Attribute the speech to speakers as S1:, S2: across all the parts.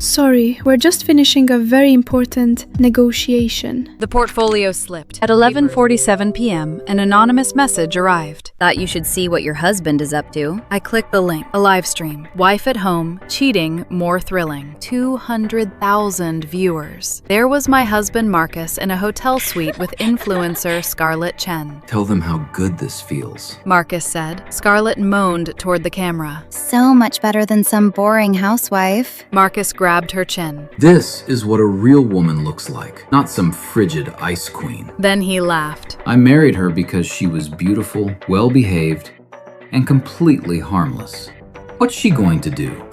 S1: Sorry, we're just finishing a very important negotiation.
S2: The portfolio slipped. At 11:47 p.m., an anonymous message arrived.
S3: Thought you should see what your husband is up to.
S2: I clicked the link. A live stream. Wife at home, cheating, more thrilling. 200,000 viewers. There was my husband Marcus in a hotel suite with influencer Scarlett Chen.
S4: Tell them how good this feels.
S2: Marcus said. Scarlett moaned toward the camera.
S3: So much better than some boring housewife.
S2: Marcus grabbed her chin.
S4: This is what a real woman looks like, not some frigid ice queen.
S2: Then he laughed.
S4: I married her because she was beautiful, well-behaved, and completely harmless. What's she going to do?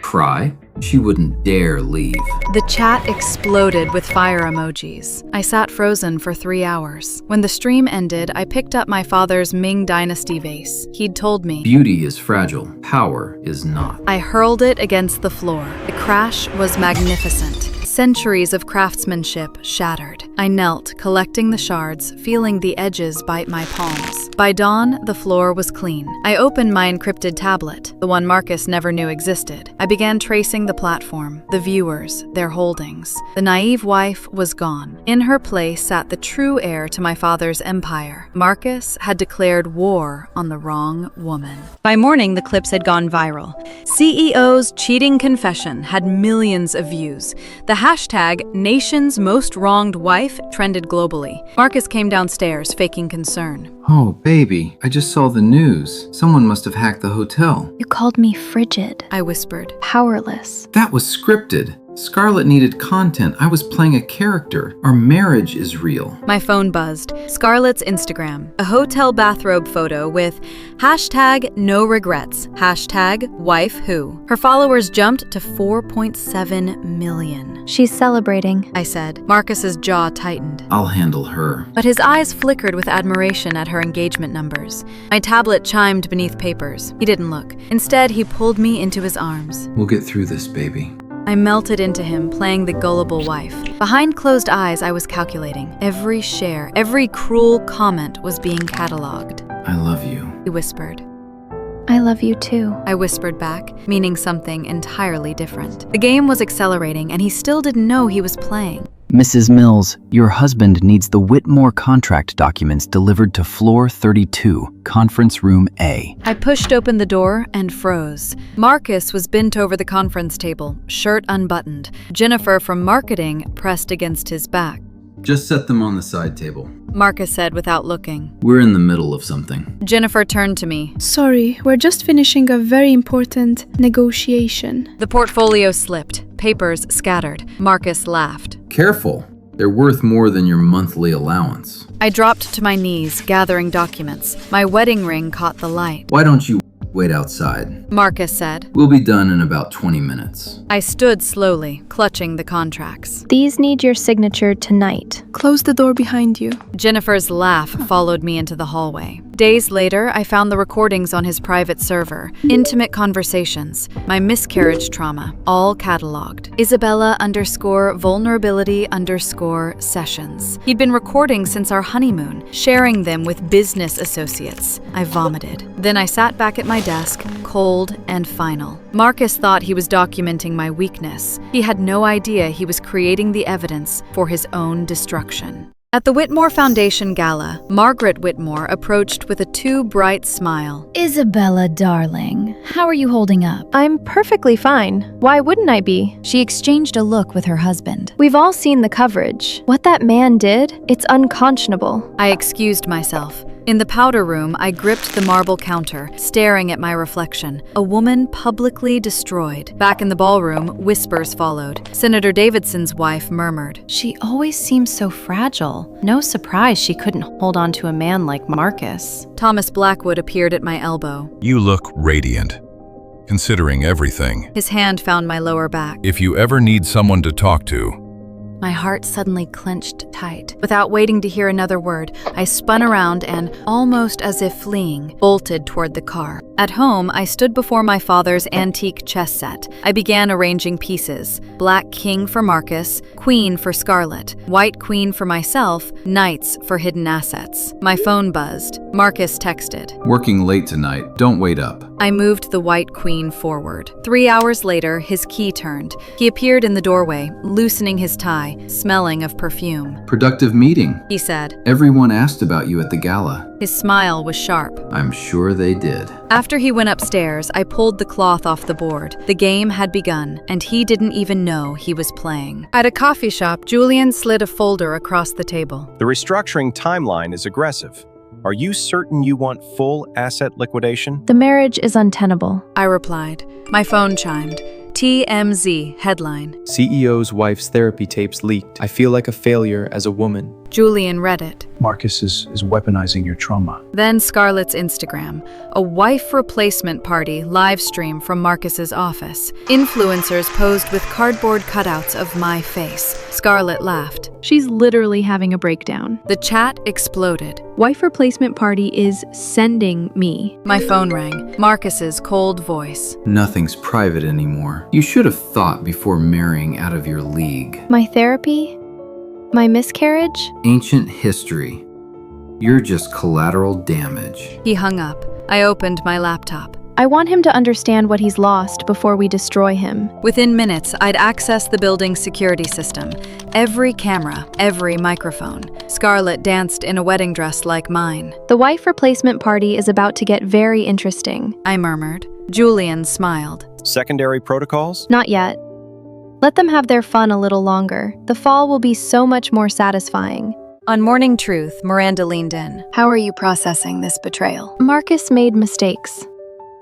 S4: Cry? She wouldn't dare leave.
S2: The chat exploded with fire emojis. I sat frozen for 3 hours. When the stream ended, I picked up my father's Ming Dynasty vase. He'd told me,
S4: Beauty is fragile, power is not.
S2: I hurled it against the floor. The crash was magnificent. Centuries of craftsmanship shattered. I knelt, collecting the shards, feeling the edges bite my palms. By dawn, the floor was clean. I opened my encrypted tablet, the one Marcus never knew existed. I began tracing the platform, the viewers, their holdings. The naive wife was gone. In her place sat the true heir to my father's empire. Marcus had declared war on the wrong woman. By morning, the clips had gone viral. CEO's cheating confession had millions of views. The hashtag nation's most wronged wife trended globally. Marcus came downstairs, faking concern.
S4: Oh, baby, I just saw the news. Someone must have hacked the hotel.
S5: You called me frigid,
S2: I whispered.
S5: powerless.
S4: That was scripted. Scarlett needed content. I was playing a character. Our marriage is real.
S2: My phone buzzed. Scarlett's Instagram. A hotel bathrobe photo with hashtag no regrets, hashtag wife who. Her followers jumped to 4.7 million.
S5: She's celebrating.
S2: I said. Marcus's jaw tightened.
S4: I'll handle her.
S2: But his eyes flickered with admiration at her engagement numbers. My tablet chimed beneath papers. He didn't look. Instead, he pulled me into his arms.
S4: We'll get through this, baby.
S2: I melted into him, playing the gullible wife. Behind closed eyes, I was calculating. Every share, every cruel comment was being cataloged.
S4: I love you.
S2: He whispered.
S5: I love you too.
S2: I whispered back, meaning something entirely different. The game was accelerating, and he still didn't know he was playing.
S6: Mrs. Mills, your husband needs the Whitmore contract documents delivered to floor 32, conference room A.
S2: I pushed open the door and froze. Marcus was bent over the conference table, shirt unbuttoned. Jennifer from marketing pressed against his back.
S4: Just set them on the side table.
S2: Marcus said without looking.
S4: We're in the middle of something.
S2: Jennifer turned to me.
S1: Sorry, we're just finishing a very important negotiation.
S2: The portfolio slipped. Papers scattered. Marcus laughed.
S4: Careful. They're worth more than your monthly allowance.
S2: I dropped to my knees, gathering documents. My wedding ring caught the light.
S4: Why don't you wait outside?
S2: Marcus said.
S4: We'll be done in about 20 minutes.
S2: I stood slowly, clutching the contracts.
S5: These need your signature tonight.
S1: Close the door behind you.
S2: Jennifer's laugh followed me into the hallway. Days later, I found the recordings on his private server. Intimate conversations, my miscarriage trauma, all cataloged. Isabella _vulnerability_ sessions. He'd been recording since our honeymoon, sharing them with business associates. I vomited. Then I sat back at my desk, cold and final. Marcus thought he was documenting my weakness. He had no idea he was creating the evidence for his own destruction. At the Whitmore Foundation Gala, Margaret Whitmore approached with a too bright smile.
S3: Isabella, darling, how are you holding up?
S5: I'm perfectly fine. Why wouldn't I be?
S3: She exchanged a look with her husband.
S5: We've all seen the coverage. What that man did, it's unconscionable.
S2: I excused myself. In the powder room, I gripped the marble counter, staring at my reflection. A woman publicly destroyed. Back in the ballroom, whispers followed. Senator Davidson's wife murmured.
S7: She always seems so fragile. No surprise she couldn't hold on to a man like Marcus.
S2: Thomas Blackwood appeared at my elbow.
S8: You look radiant, considering everything.
S2: His hand found my lower back.
S8: If you ever need someone to talk to,
S2: My heart suddenly clenched tight. Without waiting to hear another word, I spun around and, almost as if fleeing, bolted toward the car. At home, I stood before my father's antique chess set. I began arranging pieces. Black king for Marcus, queen for Scarlet, white queen for myself, knights for hidden assets. My phone buzzed. Marcus texted.
S4: Working late tonight. Don't wait up.
S2: I moved the white queen forward. 3 hours later, his key turned. He appeared in the doorway, loosening his tie, smelling of perfume.
S4: Productive meeting,
S2: He said.
S4: Everyone asked about you at the gala.
S2: His smile was sharp.
S4: I'm sure they did.
S2: After he went upstairs, I pulled the cloth off the board. The game had begun, and he didn't even know he was playing. At a coffee shop, Julian slid a folder across the table.
S9: The restructuring timeline is aggressive. Are you certain you want full asset liquidation?
S5: The marriage is untenable.
S2: I replied. My phone chimed. TMZ headline.
S10: CEO's wife's therapy tapes leaked. I feel like a failure as a woman.
S2: Julian read it.
S11: Marcus is weaponizing your trauma.
S2: Then Scarlett's Instagram. A wife replacement party live stream from Marcus's office. Influencers posed with cardboard cutouts of my face. Scarlett laughed.
S1: She's literally having a breakdown.
S2: The chat exploded.
S1: Wife replacement party is sending me.
S2: My phone rang. Marcus's cold voice.
S4: Nothing's private anymore. You should have thought before marrying out of your league.
S5: My therapy? My miscarriage?
S4: Ancient history. You're just collateral damage.
S2: He hung up. I opened my laptop.
S5: I want him to understand what he's lost before we destroy him.
S2: Within minutes, I'd access the building's security system. Every camera, every microphone. Scarlett danced in a wedding dress like mine.
S5: The wife replacement party is about to get very interesting.
S2: I murmured. Julian smiled.
S9: Secondary protocols?
S5: Not yet. Let them have their fun a little longer. The fall will be so much more satisfying.
S2: On Morning Truth, Miranda leaned in. How are you processing this betrayal?
S5: Marcus made mistakes.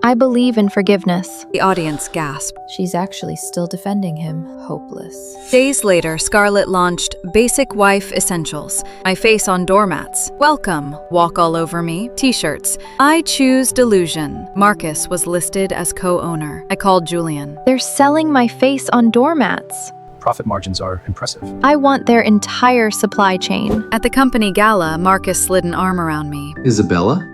S5: I believe in forgiveness.
S2: The audience gasped.
S12: She's actually still defending him. Hopeless.
S2: Days later, Scarlett launched Basic Wife Essentials. My face on doormats. Welcome. Walk all over me. T-shirts. I choose delusion. Marcus was listed as co-owner. I called Julian.
S5: They're selling my face on doormats.
S11: Profit margins are impressive.
S5: I want their entire supply chain.
S2: At the company gala, Marcus slid an arm around me.
S4: Isabella,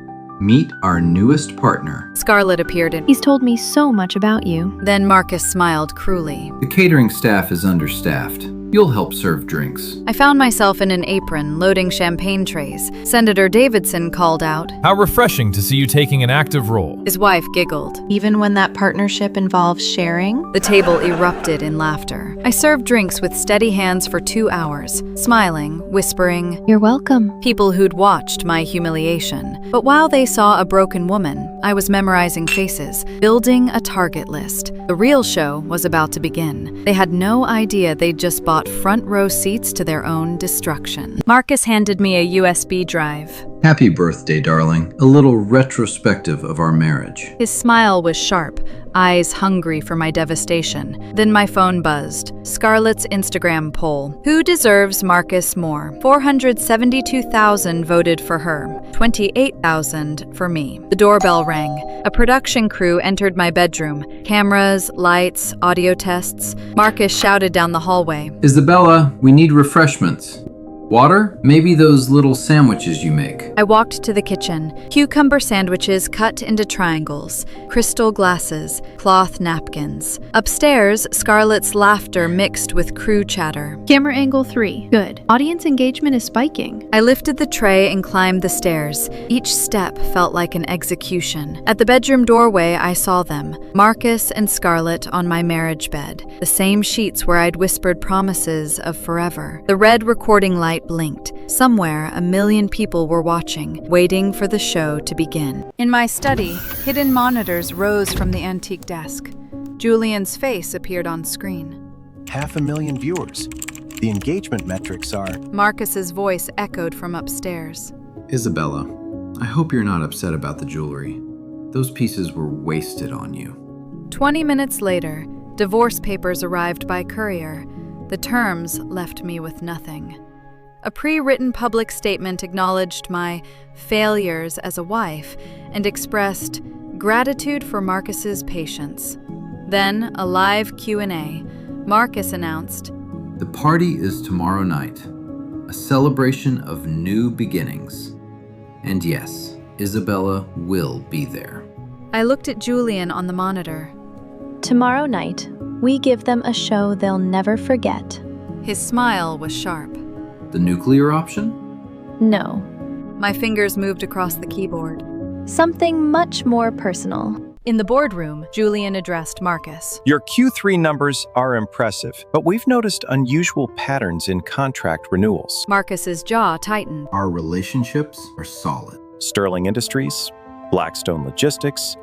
S4: meet our newest partner.
S2: Scarlett appeared in.
S5: He's told me so much about you.
S2: Then Marcus smiled cruelly.
S4: The catering staff is understaffed. You'll help serve drinks.
S2: I found myself in an apron loading champagne trays. Senator Davidson called out.
S13: How refreshing to see you taking an active role.
S2: His wife giggled.
S7: Even when that partnership involves sharing?
S2: The table erupted in laughter. I served drinks with steady hands for 2 hours, smiling, whispering,
S5: You're welcome.
S2: People who'd watched my humiliation. But while they saw a broken woman, I was memorizing faces, building a target list. The real show was about to begin. They had no idea they'd just bought front row seats to their own destruction. Marcus handed me a USB drive.
S4: Happy birthday, darling. A little retrospective of our marriage.
S2: His smile was sharp, eyes hungry for my devastation. Then my phone buzzed. Scarlett's Instagram poll. Who deserves Marcus more? 472,000 voted for her. 28,000 for me. The doorbell rang. A production crew entered my bedroom. Cameras, lights, audio tests. Marcus shouted down the hallway.
S4: Isabella, we need refreshments. Water? Maybe those little sandwiches you make.
S2: I walked to the kitchen. Cucumber sandwiches cut into triangles, crystal glasses, cloth napkins. Upstairs, Scarlett's laughter mixed with crew chatter.
S1: Camera angle 3. Good. Audience engagement is spiking.
S2: I lifted the tray and climbed the stairs. Each step felt like an execution. At the bedroom doorway, I saw them, Marcus and Scarlett on my marriage bed, the same sheets where I'd whispered promises of forever. The red recording light blinked. Somewhere, 1 million people were watching, waiting for the show to begin. In my study, hidden monitors rose from the antique desk. Julian's face appeared on screen.
S9: 500,000 viewers. The engagement metrics are...
S2: Marcus's voice echoed from upstairs.
S4: Isabella, I hope you're not upset about the jewelry. Those pieces were wasted on you.
S2: 20 minutes later, divorce papers arrived by courier. The terms left me with nothing. A pre-written public statement acknowledged my failures as a wife and expressed gratitude for Marcus's patience. Then, a live Q&A. Marcus announced,
S4: The party is tomorrow night, a celebration of new beginnings. And yes, Isabella will be there.
S2: I looked at Julian on the monitor.
S5: Tomorrow night, we give them a show they'll never forget.
S2: His smile was sharp.
S4: The nuclear option?
S5: No,
S2: My fingers moved across the keyboard.
S5: something much more personal.
S2: In the boardroom, Julian addressed Marcus.
S9: Your Q3 numbers are impressive, but we've noticed unusual patterns in contract renewals.
S2: Marcus's jaw tightened.
S4: Our relationships are solid.
S9: Sterling Industries, Blackstone Logistics,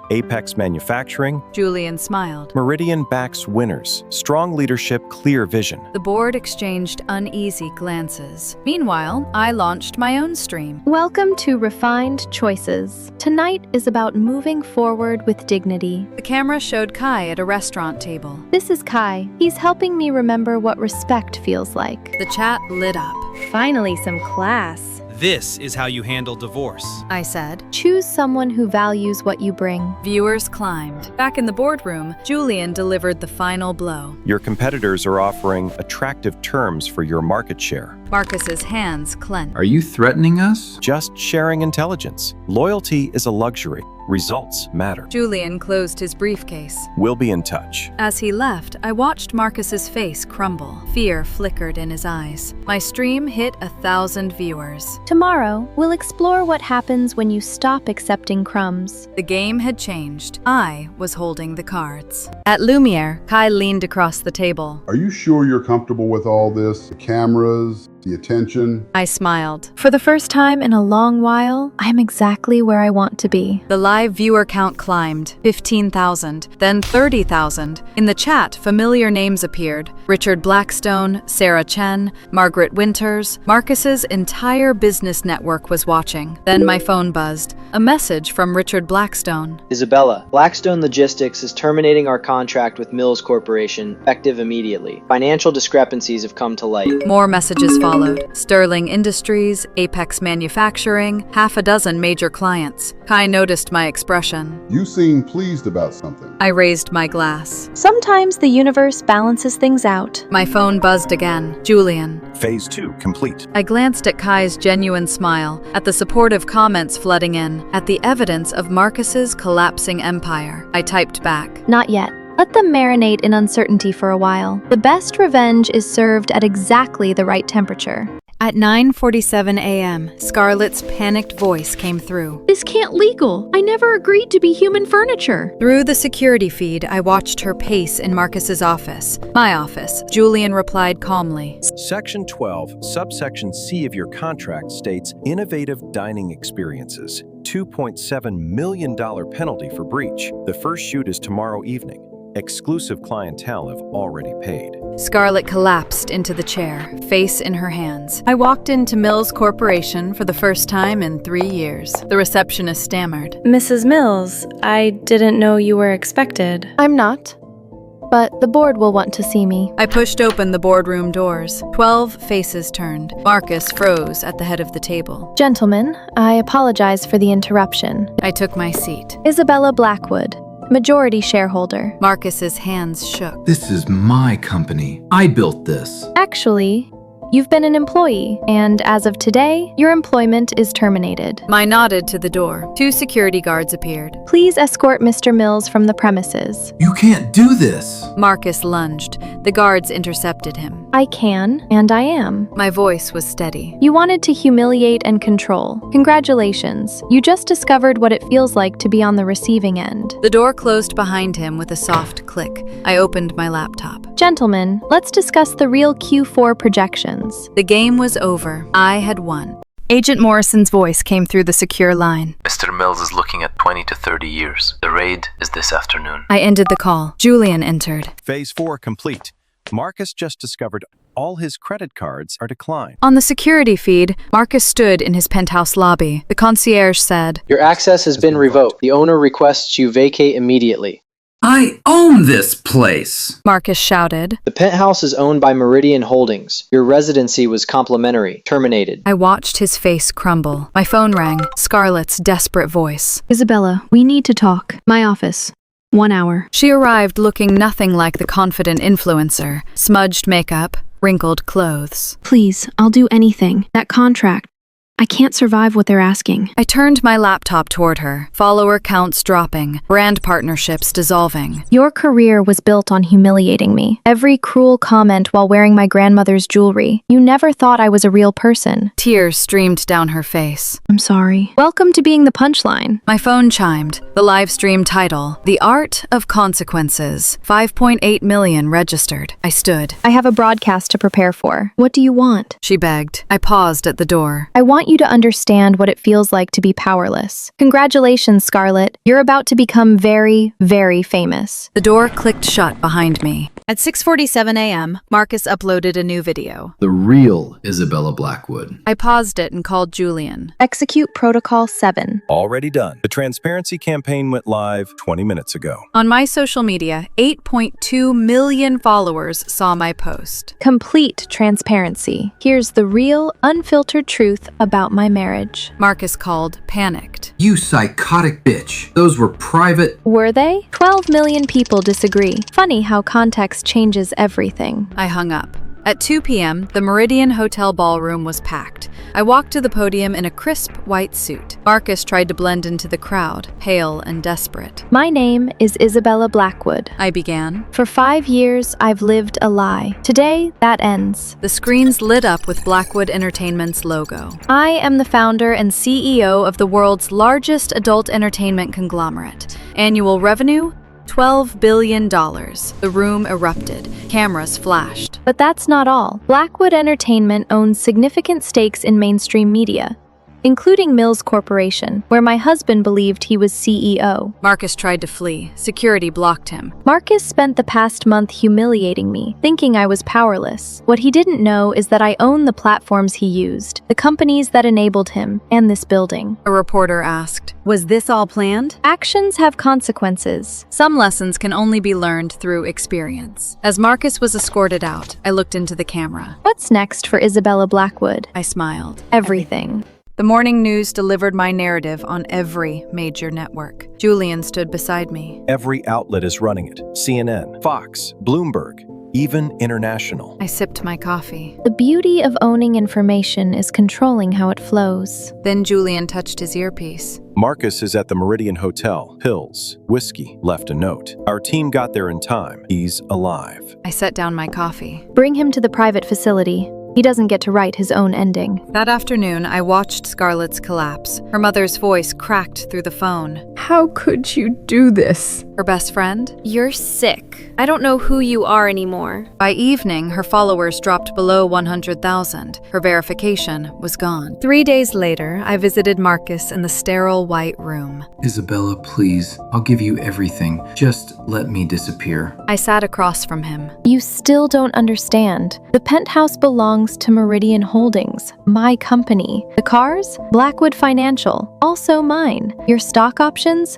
S9: Apex Manufacturing,
S2: Julian smiled.
S9: Meridian backs winners. Strong leadership, clear vision.
S2: The board exchanged uneasy glances. Meanwhile, I launched my own stream.
S5: Welcome to Refined Choices. Tonight is about moving forward with dignity.
S2: The camera showed Kai at a restaurant table.
S5: This is Kai. He's helping me remember what respect feels like.
S2: The chat lit up.
S5: Finally, some class.
S14: This is how you handle divorce,
S2: I said.
S5: Choose someone who values what you bring.
S2: Viewers climbed. Back in the boardroom, Julian delivered the final blow.
S9: Your competitors are offering attractive terms for your market share.
S2: Marcus's hands clenched.
S4: Are you threatening us?
S9: Just sharing intelligence. Loyalty is a luxury. Results matter.
S2: Julian closed his briefcase.
S9: We'll be in touch.
S2: As he left, I watched Marcus's face crumble. Fear flickered in his eyes. My stream hit 1,000 viewers.
S5: Tomorrow, we'll explore what happens when you stop accepting crumbs.
S2: The game had changed. I was holding the cards. At Lumiere, Kai leaned across the table.
S15: Are you sure you're comfortable with all this? The cameras, the attention?
S2: I smiled.
S5: For the first time in a long while, I'm exactly where I want to be.
S2: The live viewer count climbed. 15,000, then 30,000. In the chat, familiar names appeared. Richard Blackstone, Sarah Chen, Margaret Winters. Marcus's entire business network was watching. Then my phone buzzed. A message from Richard Blackstone.
S16: Isabella, Blackstone Logistics is terminating our contract with Mills Corporation, effective immediately. Financial discrepancies have come to light.
S2: More messages followed. Sterling Industries, Apex Manufacturing, half a dozen major clients. Kai noticed my expression.
S15: You seem pleased about something.
S2: I raised my glass.
S5: Sometimes the universe balances things out.
S2: My phone buzzed again. Julian.
S9: Phase 2 complete.
S2: I glanced at Kai's genuine smile, at the supportive comments flooding in, at the evidence of Marcus's collapsing empire. I typed back.
S5: Not yet. Let them marinate in uncertainty for a while. The best revenge is served at exactly the right temperature.
S2: At 9:47 a.m., Scarlett's panicked voice came through.
S5: This can't legal. I never agreed to be human furniture.
S2: Through the security feed, I watched her pace in Marcus's office. My office, Julian replied calmly.
S9: Section 12, subsection C of your contract states innovative dining experiences. $2.7 million penalty for breach. The first shoot is tomorrow evening. Exclusive clientele have already paid.
S2: Scarlett collapsed into the chair, face in her hands. I walked into Mills Corporation for the first time in 3 years. The receptionist stammered.
S17: Mrs. Mills, I didn't know you were expected.
S5: I'm not. But the board will want to see me.
S2: I pushed open the boardroom doors. 12 faces turned. Marcus froze at the head of the table.
S5: Gentlemen, I apologize for the interruption.
S2: I took my seat.
S5: Isabella Blackwood, majority shareholder.
S2: Marcus's hands shook.
S4: This is my company. I built this.
S5: Actually, you've been an employee, and as of today, your employment is terminated.
S2: I nodded to the door. 2 security guards appeared.
S5: Please escort Mr. Mills from the premises.
S4: You can't do this.
S2: Marcus lunged. The guards intercepted him.
S5: I can, and I am.
S2: My voice was steady.
S5: You wanted to humiliate and control. Congratulations. You just discovered what it feels like to be on the receiving end.
S2: The door closed behind him with a soft click. I opened my laptop.
S5: Gentlemen, let's discuss the real Q4 projections.
S2: The game was over. I had won. Agent Morrison's voice came through the secure line.
S18: Mr. Mills is looking at 20 to 30 years. The raid is this afternoon.
S2: I ended the call. Julian entered.
S9: Phase 4 complete. Marcus just discovered all his credit cards are declined.
S2: On the security feed, Marcus stood in his penthouse lobby. The concierge said,
S16: Your access has been revoked. The owner requests you vacate immediately.
S4: I own this place!
S2: Marcus shouted.
S16: The penthouse is owned by Meridian Holdings. Your residency was complimentary. Terminated.
S2: I watched his face crumble. My phone rang. Scarlett's desperate voice.
S1: Isabella, we need to talk. My office. 1 hour.
S2: She arrived looking nothing like the confident influencer. Smudged makeup, wrinkled clothes.
S1: Please, I'll do anything. That contract. I can't survive what they're asking.
S2: I turned my laptop toward her, follower counts dropping, brand partnerships dissolving.
S5: Your career was built on humiliating me. Every cruel comment while wearing my grandmother's jewelry. You never thought I was a real person.
S2: Tears streamed down her face.
S1: I'm sorry.
S5: Welcome to being the punchline.
S2: My phone chimed. The live stream title, The Art of Consequences. 5.8 million registered. I stood.
S5: I have a broadcast to prepare for. What do you want?
S2: She begged. I paused at the door.
S5: I want you to understand what it feels like to be powerless. Congratulations, Scarlett. You're about to become very, very famous.
S2: The door clicked shut behind me. At 6:47 a.m., Marcus uploaded a new video.
S4: The real Isabella Blackwood.
S2: I paused it and called Julian.
S5: Execute Protocol 7.
S9: Already done. The transparency campaign went live 20 minutes ago.
S2: On my social media, 8.2 million followers saw my post.
S5: Complete transparency. Here's the real, unfiltered truth about my marriage.
S2: Marcus called, panicked.
S4: You psychotic bitch. Those were private.
S5: Were they? 12 million people disagree. Funny how context changes everything.
S2: I hung up. At 2 p.m., the Meridian Hotel ballroom was packed. I walked to the podium in a crisp white suit. Marcus tried to blend into the crowd, pale and desperate.
S5: My name is Isabella Blackwood.
S2: I began.
S5: For 5 years, I've lived a lie. Today, that ends.
S2: The screens lit up with Blackwood Entertainment's logo.
S5: I am the founder and CEO of the world's largest adult entertainment conglomerate. Annual revenue? $12 billion. The room erupted. Cameras flashed. But that's not all. Blackwood Entertainment owns significant stakes in mainstream media, including Mills Corporation, where my husband believed he was CEO.
S2: Marcus tried to flee. Security blocked him.
S5: Marcus spent the past month humiliating me, thinking I was powerless. What he didn't know is that I own the platforms he used, the companies that enabled him, and this building.
S2: A reporter asked, "Was this all planned?"
S5: Actions have consequences.
S2: Some lessons can only be learned through experience. As Marcus was escorted out, I looked into the camera.
S5: What's next for Isabella Blackwood?
S2: I smiled.
S5: Everything.
S2: The morning news delivered my narrative on every major network. Julian stood beside me.
S9: Every outlet is running it. CNN, Fox, Bloomberg, even international.
S2: I sipped my coffee.
S5: The beauty of owning information is controlling how it flows.
S2: Then Julian touched his earpiece.
S9: Marcus is at the Meridian Hotel. Pills, whiskey, left a note. Our team got there in time. He's alive.
S2: I set down my coffee.
S5: Bring him to the private facility. He doesn't get to write his own ending.
S2: That afternoon, I watched Scarlett's collapse. Her mother's voice cracked through the phone.
S12: How could you do this?
S2: Her best friend?
S17: You're sick. I don't know who you are anymore.
S2: By evening, her followers dropped below 100,000. Her verification was gone. 3 days later, I visited Marcus in the sterile white room.
S4: Isabella, please. I'll give you everything. Just let me disappear.
S2: I sat across from him.
S5: You still don't understand. The penthouse belongs to Meridian Holdings, my company. The cars? Blackwood Financial, also mine. Your stock options?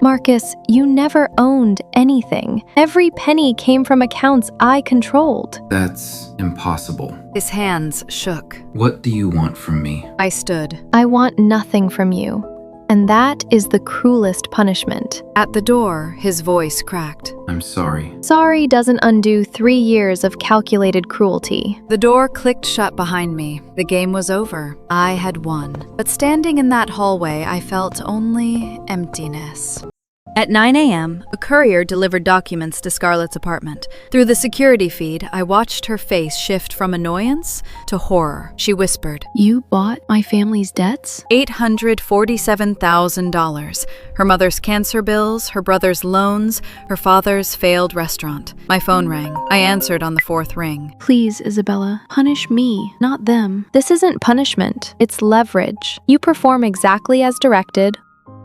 S5: Marcus, you never owned anything. Every penny came from accounts I controlled.
S4: That's impossible.
S2: His hands shook.
S4: What do you want from me?
S2: I stood.
S5: I want nothing from you. And that is the cruelest punishment.
S2: At the door, his voice cracked.
S4: I'm sorry.
S5: Sorry doesn't undo 3 years of calculated cruelty.
S2: The door clicked shut behind me. The game was over. I had won. But standing in that hallway, I felt only emptiness. At 9 a.m., a courier delivered documents to Scarlett's apartment. Through the security feed, I watched her face shift from annoyance to horror. She whispered,
S1: You bought my family's debts?
S2: $847,000. Her mother's cancer bills, her brother's loans, her father's failed restaurant. My phone rang. I answered on the 4th ring.
S1: Please, Isabella, punish me, not them.
S5: This isn't punishment, it's leverage. You perform exactly as directed,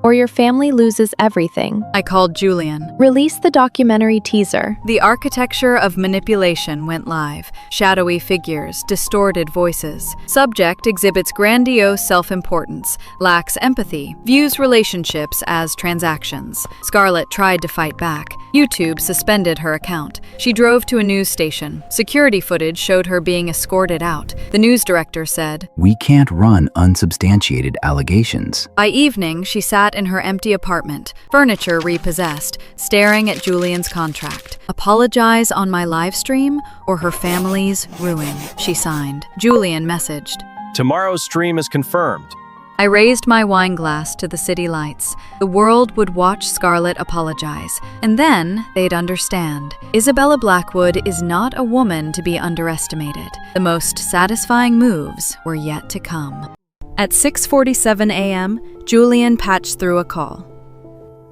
S5: or your family loses everything.
S2: I called Julian.
S5: Release the documentary teaser.
S2: The architecture of manipulation went live. Shadowy figures, distorted voices. Subject exhibits grandiose self-importance, lacks empathy, views relationships as transactions. Scarlett tried to fight back. YouTube suspended her account. She drove to a news station. Security footage showed her being escorted out. The news director said,
S6: "We can't run unsubstantiated allegations."
S2: By evening, she sat in her empty apartment, furniture repossessed, staring at Julian's contract. Apologize on my live stream or her family's ruin, she signed. Julian messaged,
S9: Tomorrow's stream is confirmed.
S2: I raised my wine glass to the city lights. The world would watch Scarlett apologize, and then they'd understand. Isabella Blackwood is not a woman to be underestimated. The most satisfying moves were yet to come. At 6:47 a.m., Julian patched through a call.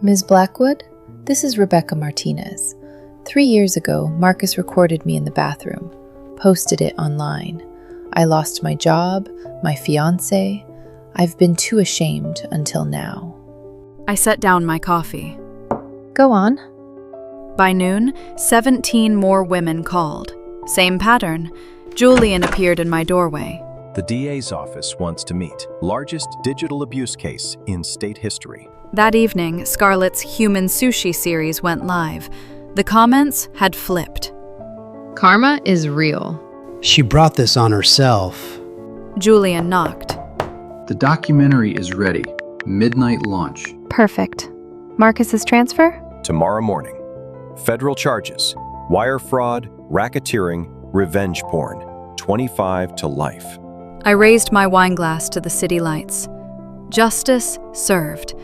S19: Ms. Blackwood, this is Rebecca Martinez. 3 years ago, Marcus recorded me in the bathroom, posted it online. I lost my job, my fiancé. I've been too ashamed until now.
S2: I set down my coffee.
S19: Go on.
S2: By noon, 17 more women called. Same pattern. Julian appeared in my doorway.
S9: The DA's office wants to meet. Largest digital abuse case in state history.
S2: That evening, Scarlett's Human Sushi series went live. The comments had flipped.
S20: Karma is real.
S21: She brought this on herself.
S2: Julian knocked.
S4: The documentary is ready. Midnight launch.
S17: Perfect. Marcus's transfer?
S9: Tomorrow morning. Federal charges. Wire fraud, racketeering, revenge porn. 25 to life.
S2: I raised my wine glass to the city lights. Justice served.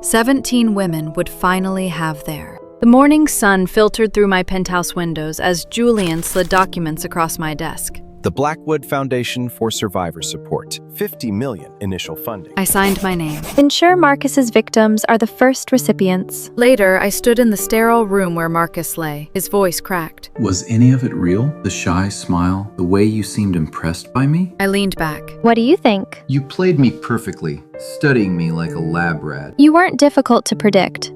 S2: 17 women would finally have their. The morning sun filtered through my penthouse windows as Julian slid documents across my desk.
S9: The Blackwood Foundation for Survivor Support. $50 million initial funding.
S2: I signed my name.
S17: Ensure Marcus's victims are the first recipients.
S2: Later, I stood in the sterile room where Marcus lay. His voice cracked.
S4: Was any of it real? The shy smile, the way you seemed impressed by me?
S2: I leaned back.
S17: What do you think?
S4: You played me perfectly, studying me like a lab rat.
S17: You weren't difficult to predict.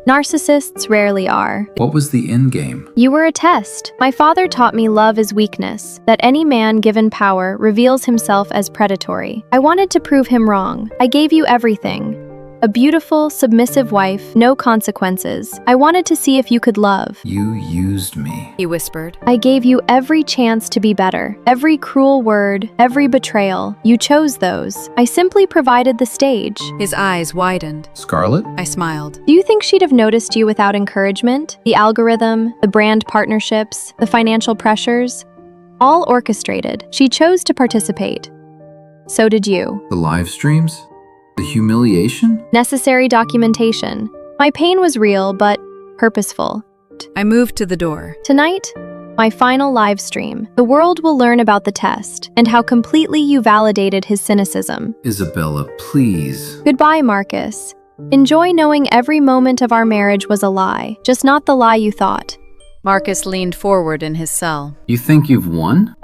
S17: Narcissists rarely are.
S4: What was the end game?
S17: You were a test. My father taught me love is weakness, that any man given power reveals himself as predatory. I wanted to prove him wrong. I gave you everything. A beautiful, submissive wife, no consequences. I wanted to see if you could love.
S4: You used me,
S2: he whispered.
S17: I gave you every chance to be better. Every cruel word, every betrayal. You chose those. I simply provided the stage.
S2: His eyes widened.
S4: Scarlett?
S2: I smiled.
S17: Do you think she'd have noticed you without encouragement? The algorithm, the brand partnerships, the financial pressures? All orchestrated. She chose to participate. So did you.
S4: The live streams? The humiliation?
S17: Necessary documentation. My pain was real, but purposeful.
S2: I moved to the door.
S17: Tonight, my final live stream. The world will learn about the test and how completely you validated his cynicism.
S4: Isabella, please.
S17: Goodbye, Marcus. Enjoy knowing every moment of our marriage was a lie, just not the lie you thought.
S2: Marcus leaned forward in his cell.
S4: You think you've won?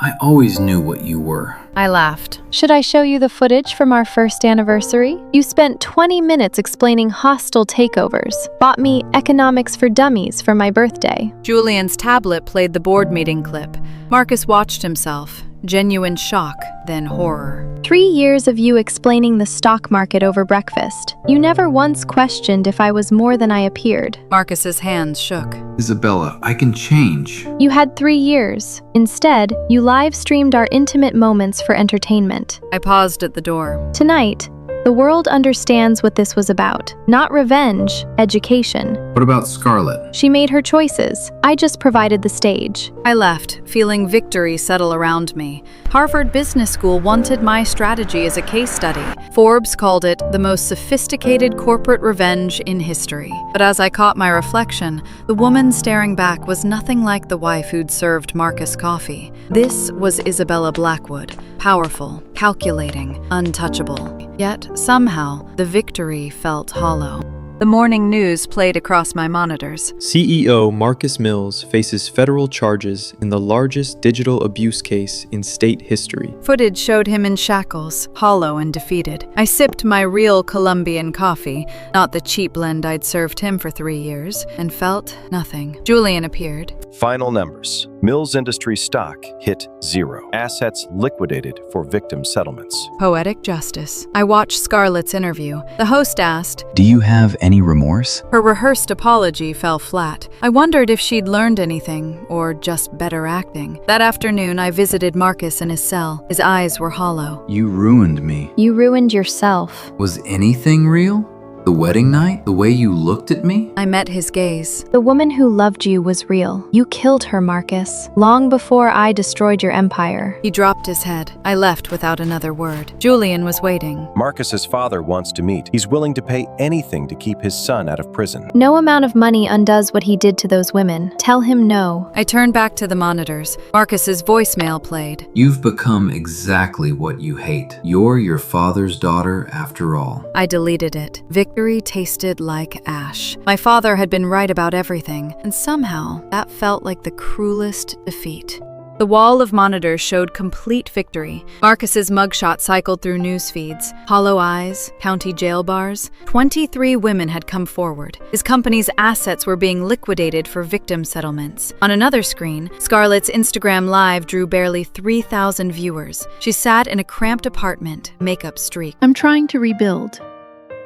S4: I always knew what you were.
S2: I laughed.
S17: Should I show you the footage from our first anniversary? You spent 20 minutes explaining hostile takeovers, bought me Economics for Dummies for my birthday.
S2: Julian's tablet played the board meeting clip. Marcus watched himself. Genuine shock, then horror.
S17: 3 years of you explaining the stock market over breakfast. You never once questioned if I was more than I appeared.
S2: Marcus's hands shook.
S4: Isabella, I can change.
S17: You had 3 years. Instead, you live-streamed our intimate moments for entertainment.
S2: I paused at the door.
S17: Tonight, the world understands what this was about. Not revenge, education.
S4: What about Scarlett?
S17: She made her choices. I just provided the stage.
S2: I left, feeling victory settle around me. Harvard Business School wanted my strategy as a case study. Forbes called it the most sophisticated corporate revenge in history. But as I caught my reflection, the woman staring back was nothing like the wife who'd served Marcus coffee. This was Isabella Blackwood, powerful, calculating, untouchable. Yet, somehow, the victory felt hollow. The morning news played across my monitors.
S10: CEO Marcus Mills faces federal charges in the largest digital abuse case in state history.
S2: Footage showed him in shackles, hollow and defeated. I sipped my real Colombian coffee, not the cheap blend I'd served him for 3 years, and felt nothing. Julian appeared.
S9: Final numbers. Mills Industries stock hit 0. Assets liquidated for victim settlements.
S2: Poetic justice. I watched Scarlett's interview. The host asked,
S6: "Do you have any remorse?"
S2: Her rehearsed apology fell flat. I wondered if she'd learned anything, or just better acting. That afternoon, I visited Marcus in his cell. His eyes were hollow.
S4: You ruined me.
S17: You ruined yourself.
S4: Was anything real? The wedding night? The way you looked at me?
S5: I met his gaze.
S17: The woman who loved you was real. You killed her, Marcus, long before I destroyed your empire.
S5: He dropped his head. I left without another word. Julian was waiting.
S9: Marcus's father wants to meet. He's willing to pay anything to keep his son out of prison.
S17: No amount of money undoes what he did to those women. Tell him no.
S5: I turned back to the monitors. Marcus's voicemail played.
S4: You've become exactly what you hate. You're your father's daughter after all.
S5: I deleted it. Victory tasted like ash. My father had been right about everything, and somehow that felt like the cruelest defeat. The wall of monitors showed complete victory. Marcus's mugshot cycled through news feeds. Hollow eyes, county jail bars. 23 women had come forward. His company's assets were being liquidated for victim settlements. On another screen, Scarlett's Instagram Live drew barely 3,000 viewers. She sat in a cramped apartment, makeup streaked.
S1: I'm trying to rebuild.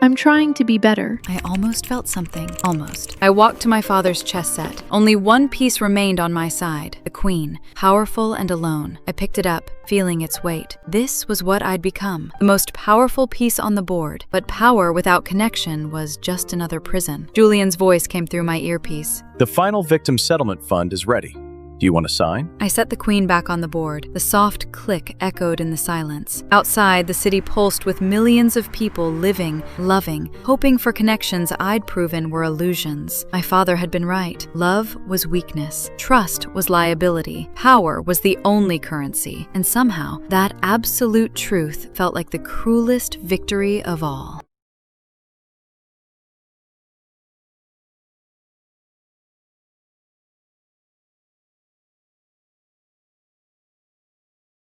S1: I'm trying to be better.
S5: I almost felt something. Almost. I walked to my father's chess set. Only one piece remained on my side, the queen, powerful and alone. I picked it up, feeling its weight. This was what I'd become, the most powerful piece on the board. But power without connection was just another prison. Julian's voice came through my earpiece.
S9: The final victim settlement fund is ready. Do you want to sign?
S5: I set the queen back on the board. The soft click echoed in the silence. Outside, the city pulsed with millions of people living, loving, hoping for connections I'd proven were illusions. My father had been right. Love was weakness. Trust was liability. Power was the only currency. And somehow, that absolute truth felt like the cruelest victory of all.